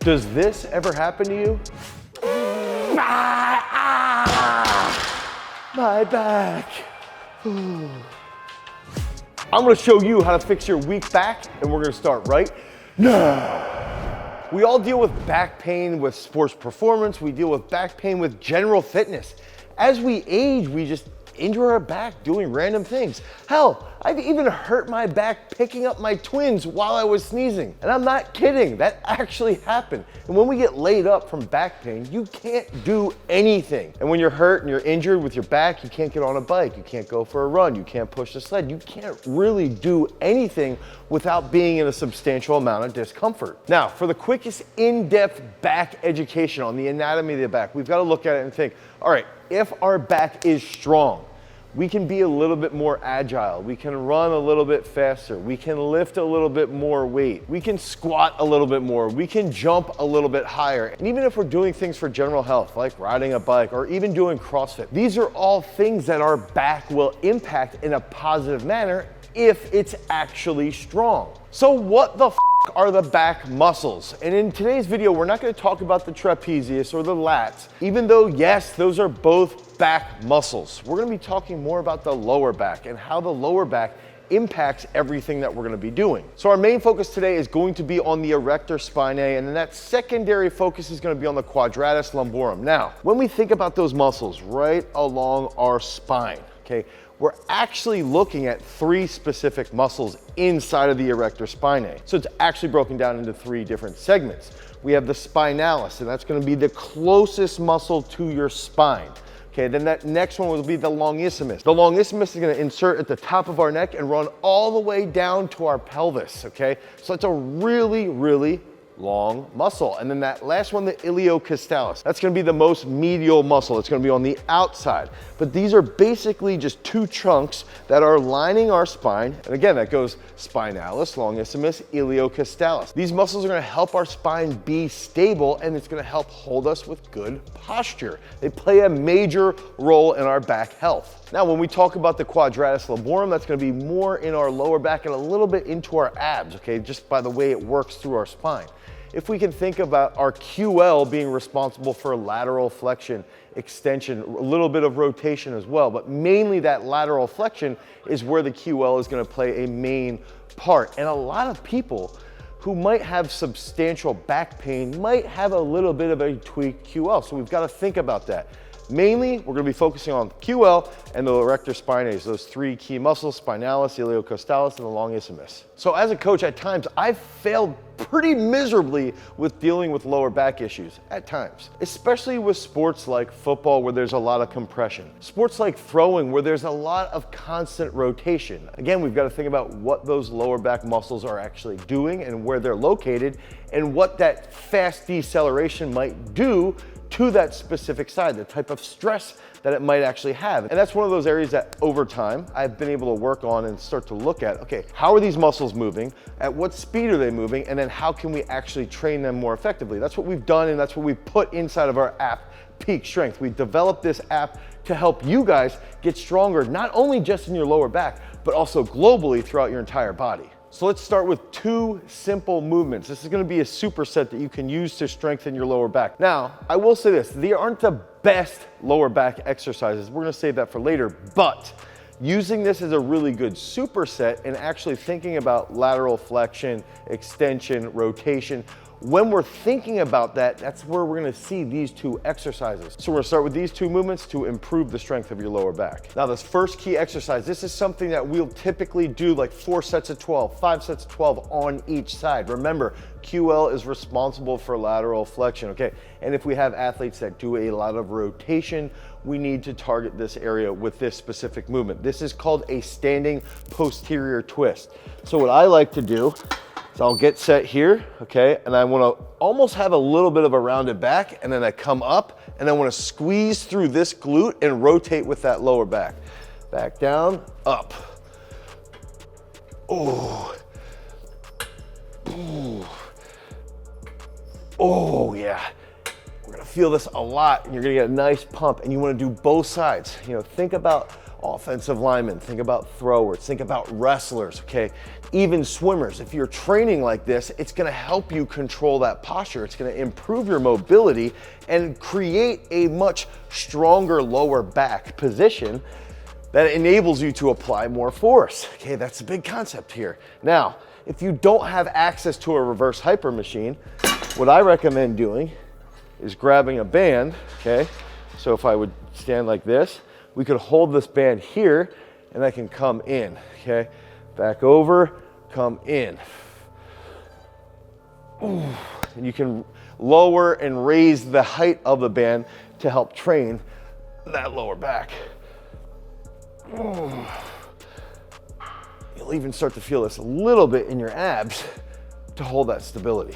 Does this ever happen to you? My back. I'm gonna show you how to fix your weak back, and we're gonna start right now. We all deal with back pain with sports performance. We deal with back pain with general fitness. As we age, we just injure our back doing random things. Hell, I've even hurt my back picking up my twins while I was sneezing. And I'm not kidding, that actually happened. And when we get laid up from back pain, you can't do anything. And when you're hurt and you're injured with your back, you can't get on a bike, you can't go for a run, you can't push the sled, you can't really do anything without being in a substantial amount of discomfort. Now, for the quickest in-depth back education on the anatomy of the back, we've got to look at it and think, all right, if our back is strong, we can be a little bit more agile. We can run a little bit faster. We can lift a little bit more weight. We can squat a little bit more. We can jump a little bit higher. And even if we're doing things for general health, like riding a bike or even doing CrossFit, these are all things that our back will impact in a positive manner if it's actually strong. So what the are the back muscles? And in today's video, we're not going to talk about the trapezius or the lats, even though yes, those are both back muscles. We're going to be talking more about the lower back and how the lower back impacts everything that we're going to be doing. So our main focus today is going to be on the erector spinae, and then that secondary focus is going to be on the quadratus lumborum. Now, when we think about those muscles right along our spine, okay, we're actually looking at three specific muscles inside of the erector spinae. So it's actually broken down into three different segments. We have the spinalis, and that's going to be the closest muscle to your spine. Okay, then that next one will be the longissimus. The longissimus is going to insert at the top of our neck and run all the way down to our pelvis, okay? So it's a really, really long muscle. And then that last one, the iliocostalis, that's going to be the most medial muscle. It's going to be on the outside. But these are basically just two chunks that are lining our spine. And again, that goes spinalis, longissimus, iliocostalis. These muscles are going to help our spine be stable, and it's going to help hold us with good posture. They play a major role in our back health. Now, when we talk about the quadratus lumborum, that's going to be more in our lower back and a little bit into our abs, okay, just by the way it works through our spine. If we can think about our QL being responsible for lateral flexion, extension, a little bit of rotation as well, but mainly that lateral flexion is where the QL is going to play a main part. And a lot of people who might have substantial back pain might have a little bit of a tweaked QL, so we've got to think about that. Mainly, we're going to be focusing on QL and the erector spinae, those three key muscles, spinalis, iliocostalis, and the longissimus. So as a coach, at times, I've failed pretty miserably with dealing with lower back issues, at times. Especially with sports like football, where there's a lot of compression. Sports like throwing, where there's a lot of constant rotation. Again, we've got to think about what those lower back muscles are actually doing and where they're located, and what that fast deceleration might do to that specific side, the type of stress that it might actually have. And that's one of those areas that over time I've been able to work on and start to look at, okay, how are these muscles moving? At what speed are they moving? And then how can we actually train them more effectively? That's what we've done, and that's what we've put inside of our app, Peak Strength. We developed this app to help you guys get stronger, not only just in your lower back, but also globally throughout your entire body. So let's start with two simple movements. This is going to be a superset that you can use to strengthen your lower back. Now, I will say this, they aren't the best lower back exercises. We're going to save that for later, but using this as a really good superset and actually thinking about lateral flexion, extension, rotation, when we're thinking about that, that's where we're gonna see these two exercises. So we're gonna start with these two movements to improve the strength of your lower back. Now, this first key exercise, this is something that we'll typically do like 4 sets of 12, 5 sets of 12 on each side. Remember, QL is responsible for lateral flexion, okay? And if we have athletes that do a lot of rotation, we need to target this area with this specific movement. This is called a standing posterior twist. So what I like to do, so I'll get set here, okay? And I wanna almost have a little bit of a rounded back, and then I come up, and I wanna squeeze through this glute and rotate with that lower back. Back down, up. Oh. Ooh. Oh, yeah. We're gonna feel this a lot, and you're gonna get a nice pump, and you wanna do both sides. You know, think about offensive linemen, think about throwers, think about wrestlers, okay? Even swimmers. If you're training like this, it's gonna help you control that posture. It's gonna improve your mobility and create a much stronger lower back position that enables you to apply more force. Okay, that's a big concept here. Now, if you don't have access to a reverse hyper machine, what I recommend doing is grabbing a band, okay? So if I would stand like this, we could hold this band here and I can come in, okay? Back over, come in. Ooh. And you can lower and raise the height of the band to help train that lower back. Ooh. You'll even start to feel this a little bit in your abs to hold that stability.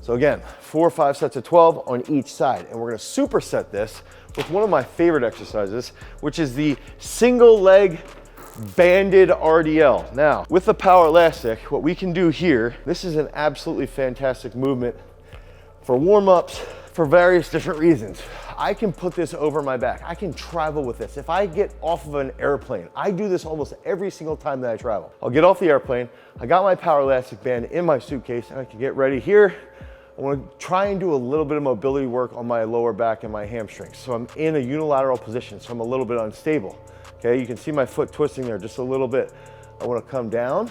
So again, 4 or 5 sets of 12 on each side. And we're gonna superset this with one of my favorite exercises, which is the single leg banded RDL. Now, with the PowerLastic, what we can do here, this is an absolutely fantastic movement for warm-ups for various different reasons. I can put this over my back. I can travel with this. If I get off of an airplane, I do this almost every single time that I travel. I'll get off the airplane, I got my PowerLastic band in my suitcase, and I can get ready here. I want to try and do a little bit of mobility work on my lower back and my hamstrings. So I'm in a unilateral position, so I'm a little bit unstable. Okay, you can see my foot twisting there just a little bit. I want to come down.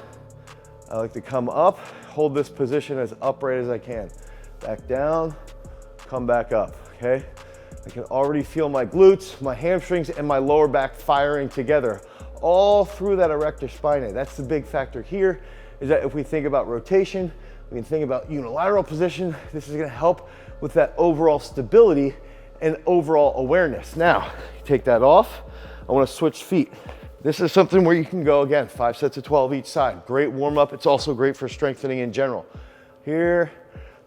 I like to come up, hold this position as upright as I can. Back down, come back up, okay? I can already feel my glutes, my hamstrings, and my lower back firing together all through that erector spinae. That's the big factor here, is that if we think about rotation, we can think about unilateral position. This is gonna help with that overall stability and overall awareness. Now, take that off. I wanna switch feet. This is something where you can go, again, 5 sets of 12 each side. Great warm up. It's also great for strengthening in general. Here,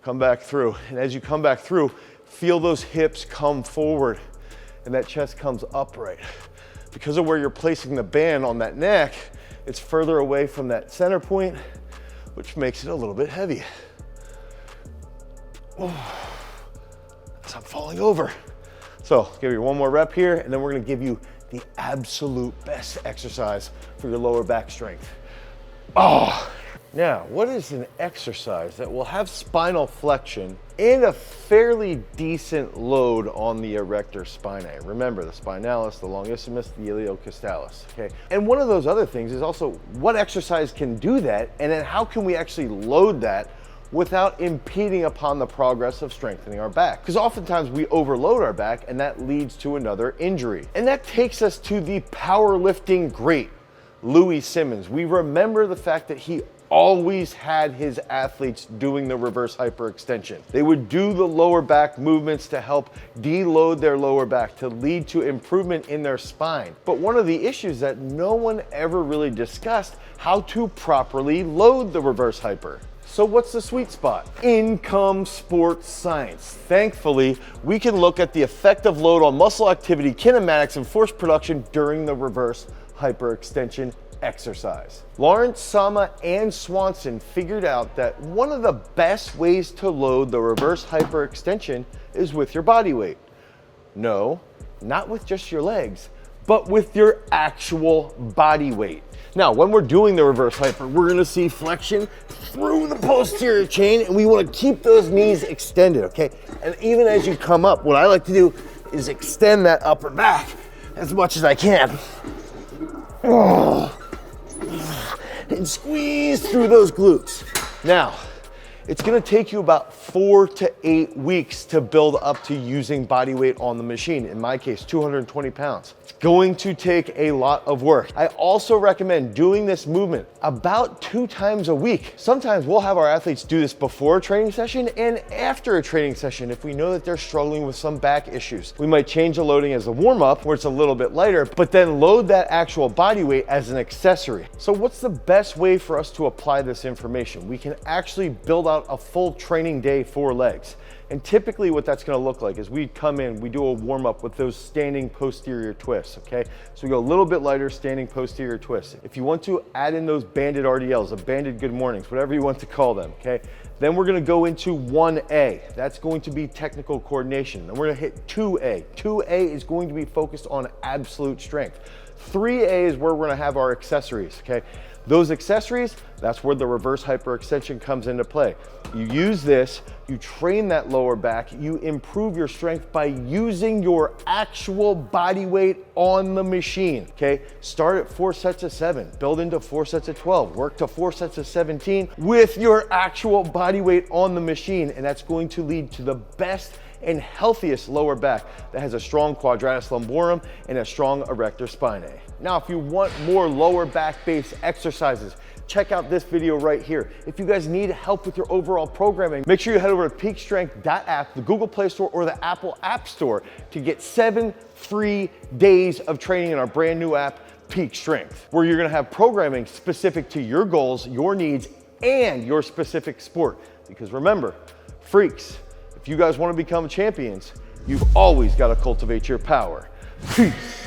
come back through. And as you come back through, feel those hips come forward and that chest comes upright. Because of where you're placing the band on that neck, it's further away from that center point, which makes it a little bit heavy. Oh, as I'm falling over. So give you one more rep here, and then we're gonna give you the absolute best exercise for your lower back strength. Oh, now what is an exercise that will have spinal flexion and a fairly decent load on the erector spinae? Remember, the spinalis, the longissimus, the iliocostalis, okay? And one of those other things is also what exercise can do that, and then how can we actually load that without impeding upon the progress of strengthening our back? Because oftentimes we overload our back and that leads to another injury. And that takes us to the powerlifting great, Louis Simmons. We remember the fact that he always had his athletes doing the reverse hyperextension. They would do the lower back movements to help deload their lower back, to lead to improvement in their spine. But one of the issues that no one ever really discussed, how to properly load the reverse hyper. So what's the sweet spot? In comes sports science. Thankfully, we can look at the effect of load on muscle activity, kinematics, and force production during the reverse hyperextension exercise. Lawrence, Sama, and Swanson figured out that one of the best ways to load the reverse hyperextension is with your body weight. No, not with just your legs, but with your actual body weight. Now, when we're doing the reverse hyper, we're gonna see flexion through the posterior chain, and we wanna keep those knees extended, okay? And even as you come up, what I like to do is extend that upper back as much as I can. Oh. And squeeze through those glutes. Now, it's gonna take you about 4 to 8 weeks to build up to using body weight on the machine. In my case, 220 pounds. It's going to take a lot of work. I also recommend doing this movement about 2 times a week. Sometimes we'll have our athletes do this before a training session and after a training session if we know that they're struggling with some back issues. We might change the loading as a warm-up where it's a little bit lighter, but then load that actual body weight as an accessory. So what's the best way for us to apply this information? We can actually build out a full training day for legs. And typically what that's gonna look like is we come in, we do a warm up with those standing posterior twists, okay? So we go a little bit lighter, standing posterior twists. If you want to add in those banded RDLs, the banded good mornings, whatever you want to call them, okay? Then we're gonna go into 1A. That's going to be technical coordination. Then we're gonna hit 2A. 2A is going to be focused on absolute strength. 3A is where we're gonna have our accessories, okay? Those accessories, that's where the reverse hyperextension comes into play. You use this, you train that lower back, you improve your strength by using your actual body weight on the machine, okay? Start at 4 sets of 7, build into 4 sets of 12, work to 4 sets of 17 with your actual body weight on the machine, and that's going to lead to the best and healthiest lower back that has a strong quadratus lumborum and a strong erector spinae. Now, if you want more lower back based exercises, check out this video right here. If you guys need help with your overall programming, make sure you head over to peakstrength.app, the Google Play Store or the Apple App Store to get 7 free days of training in our brand new app, Peak Strength, where you're gonna have programming specific to your goals, your needs, and your specific sport. Because remember, freaks, if you guys want to become champions, you've always got to cultivate your power. Peace.